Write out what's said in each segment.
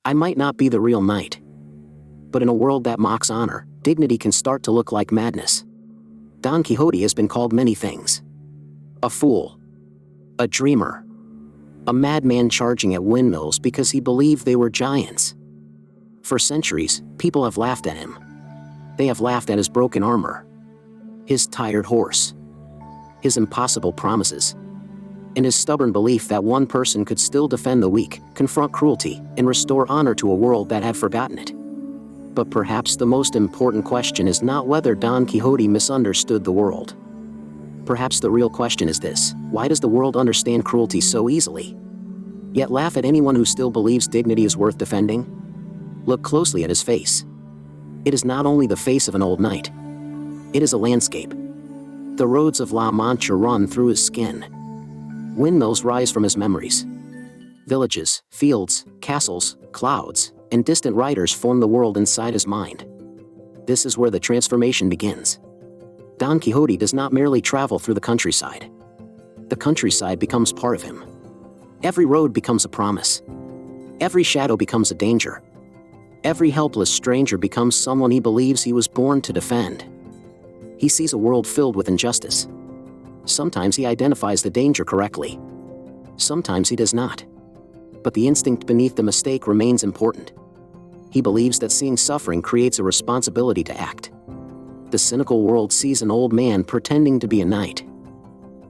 I might not be the real knight. But in a world that mocks honor, dignity can start to look like madness. Don Quixote has been called many things. A fool. A dreamer. A madman charging at windmills because he believed they were giants. For centuries, people have laughed at him. They have laughed at his broken armor, his tired horse, his impossible promises, and his stubborn belief that one person could still defend the weak, confront cruelty, and restore honor to a world that had forgotten it. But perhaps the most important question is not whether Don Quixote misunderstood the world. Perhaps the real question is this: why does the world understand cruelty so easily, yet laugh at anyone who still believes dignity is worth defending? Look closely at his face. It is not only the face of an old knight. It is a landscape. The roads of La Mancha run through his skin. Windmills rise from his memories. Villages, fields, castles, clouds, and distant riders form the world inside his mind. This is where the transformation begins. Don Quixote does not merely travel through the countryside. The countryside becomes part of him. Every road becomes a promise. Every shadow becomes a danger. Every helpless stranger becomes someone he believes he was born to defend. He sees a world filled with injustice. Sometimes he identifies the danger correctly. Sometimes he does not. But the instinct beneath the mistake remains important. He believes that seeing suffering creates a responsibility to act. The cynical world sees an old man pretending to be a knight.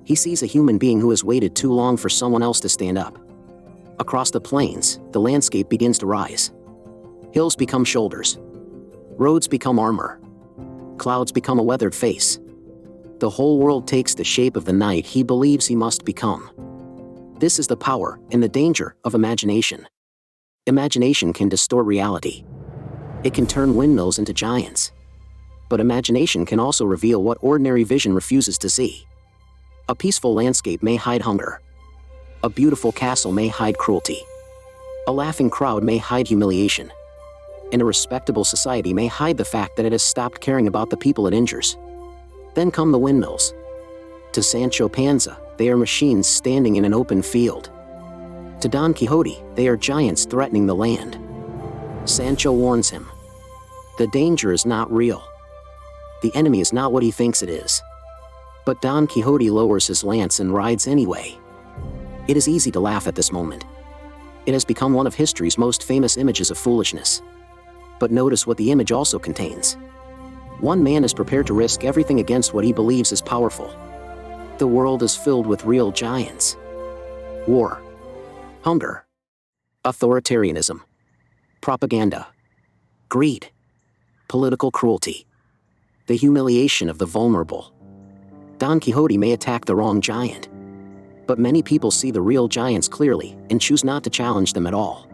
He sees a human being who has waited too long for someone else to stand up. Across the plains, the landscape begins to rise. Hills become shoulders. Roads become armor. Clouds become a weathered face. The whole world takes the shape of the knight he believes he must become. This is the power and the danger of imagination. Imagination can distort reality. It can turn windmills into giants. But imagination can also reveal what ordinary vision refuses to see. A peaceful landscape may hide hunger. A beautiful castle may hide cruelty. A laughing crowd may hide humiliation. And a respectable society may hide the fact that it has stopped caring about the people it injures. Then come the windmills. To Sancho Panza, they are machines standing in an open field. To Don Quixote, they are giants threatening the land. Sancho warns him. The danger is not real. The enemy is not what he thinks it is. But Don Quixote lowers his lance and rides anyway. It is easy to laugh at this moment. It has become one of history's most famous images of foolishness. But notice what the image also contains. One man is prepared to risk everything against what he believes is powerful. The world is filled with real giants. War. Hunger. Authoritarianism. Propaganda. Greed. Political cruelty. The humiliation of the vulnerable. Don Quixote may attack the wrong giant. But many people see the real giants clearly and choose not to challenge them at all.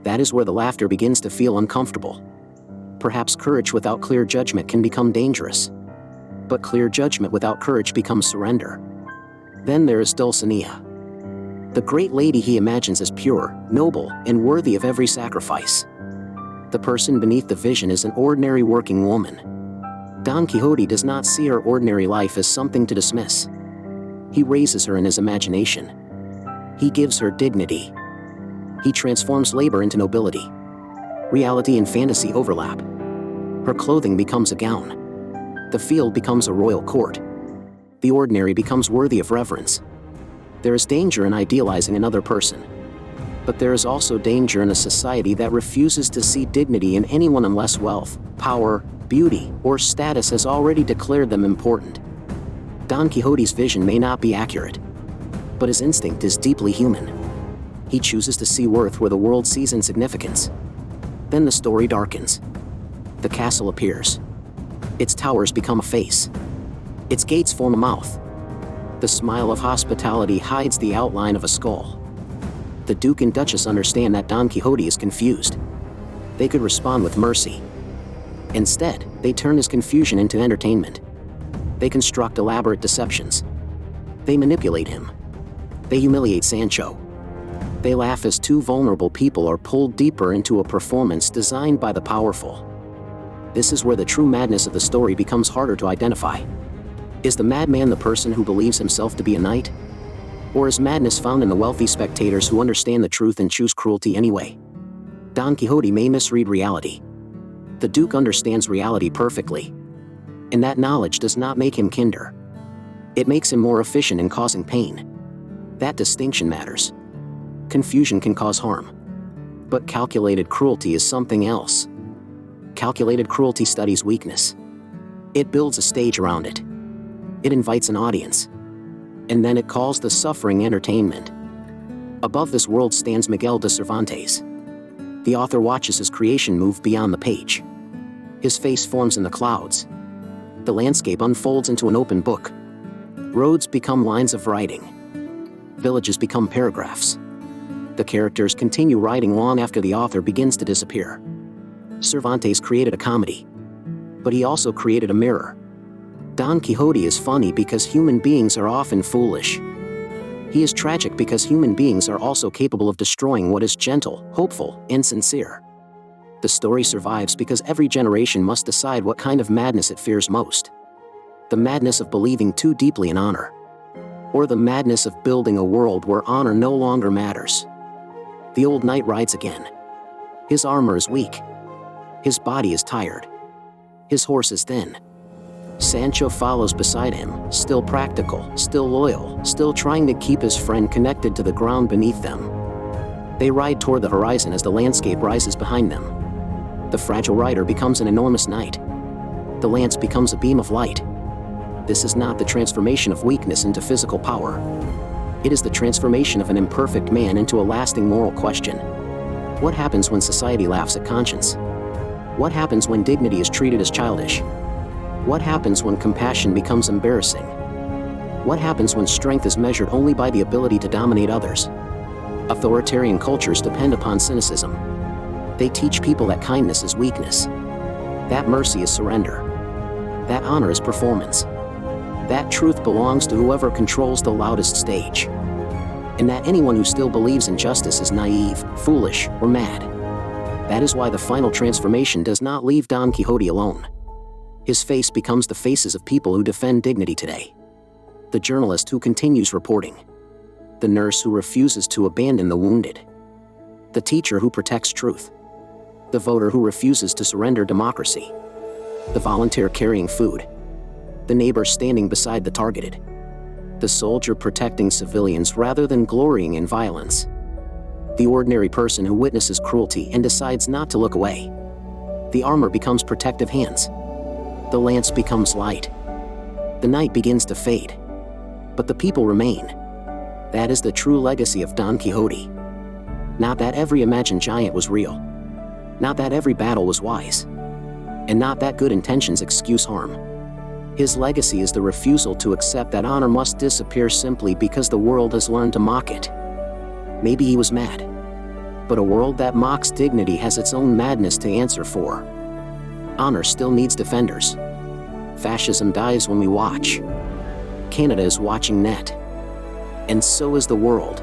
That is where the laughter begins to feel uncomfortable. Perhaps courage without clear judgment can become dangerous. But clear judgment without courage becomes surrender. Then there is Dulcinea. The great lady he imagines as pure, noble, and worthy of every sacrifice. The person beneath the vision is an ordinary working woman. Don Quixote does not see her ordinary life as something to dismiss. He raises her in his imagination. He gives her dignity. He transforms labor into nobility. Reality and fantasy overlap. Her clothing becomes a gown. The field becomes a royal court. The ordinary becomes worthy of reverence. There is danger in idealizing another person. But there is also danger in a society that refuses to see dignity in anyone unless wealth, power, beauty, or status has already declared them important. Don Quixote's vision may not be accurate, but his instinct is deeply human. He chooses to see worth where the world sees insignificance. Then the story darkens. The castle appears. Its towers become a face. Its gates form a mouth. The smile of hospitality hides the outline of a skull. The Duke and Duchess understand that Don Quixote is confused. They could respond with mercy. Instead, they turn his confusion into entertainment. They construct elaborate deceptions. They manipulate him. They humiliate Sancho. They laugh as two vulnerable people are pulled deeper into a performance designed by the powerful. This is where the true madness of the story becomes harder to identify. Is the madman the person who believes himself to be a knight? Or is madness found in the wealthy spectators who understand the truth and choose cruelty anyway? Don Quixote may misread reality. The Duke understands reality perfectly. And that knowledge does not make him kinder. It makes him more efficient in causing pain. That distinction matters. Confusion can cause harm. But calculated cruelty is something else. Calculated cruelty studies weakness. It builds a stage around it. It invites an audience. And then it calls the suffering entertainment. Above this world stands Miguel de Cervantes. The author watches his creation move beyond the page. His face forms in the clouds. The landscape unfolds into an open book. Roads become lines of writing. Villages become paragraphs. The characters continue writing long after the author begins to disappear. Cervantes created a comedy. But he also created a mirror. Don Quixote is funny because human beings are often foolish. He is tragic because human beings are also capable of destroying what is gentle, hopeful, and sincere. The story survives because every generation must decide what kind of madness it fears most. The madness of believing too deeply in honor. Or the madness of building a world where honor no longer matters. The old knight rides again. His armor is weak. His body is tired. His horse is thin. Sancho follows beside him, still practical, still loyal, still trying to keep his friend connected to the ground beneath them. They ride toward the horizon as the landscape rises behind them. The fragile rider becomes an enormous knight. The lance becomes a beam of light. This is not the transformation of weakness into physical power. It is the transformation of an imperfect man into a lasting moral question. What happens when society laughs at conscience? What happens when dignity is treated as childish? What happens when compassion becomes embarrassing? What happens when strength is measured only by the ability to dominate others? Authoritarian cultures depend upon cynicism. They teach people that kindness is weakness. That mercy is surrender. That honor is performance. That truth belongs to whoever controls the loudest stage. And that anyone who still believes in justice is naive, foolish, or mad. That is why the final transformation does not leave Don Quixote alone. His face becomes the faces of people who defend dignity today. The journalist who continues reporting. The nurse who refuses to abandon the wounded. The teacher who protects truth. The voter who refuses to surrender democracy. The volunteer carrying food. The neighbor standing beside the targeted. The soldier protecting civilians rather than glorying in violence. The ordinary person who witnesses cruelty and decides not to look away. The armor becomes protective hands. The lance becomes light. The night begins to fade. But the people remain. That is the true legacy of Don Quixote. Not that every imagined giant was real. Not that every battle was wise. And not that good intentions excuse harm. His legacy is the refusal to accept that honor must disappear simply because the world has learned to mock it. Maybe he was mad. But a world that mocks dignity has its own madness to answer for. Honor still needs defenders. Fascism dies when we watch. Canada is watching net. And so is the world.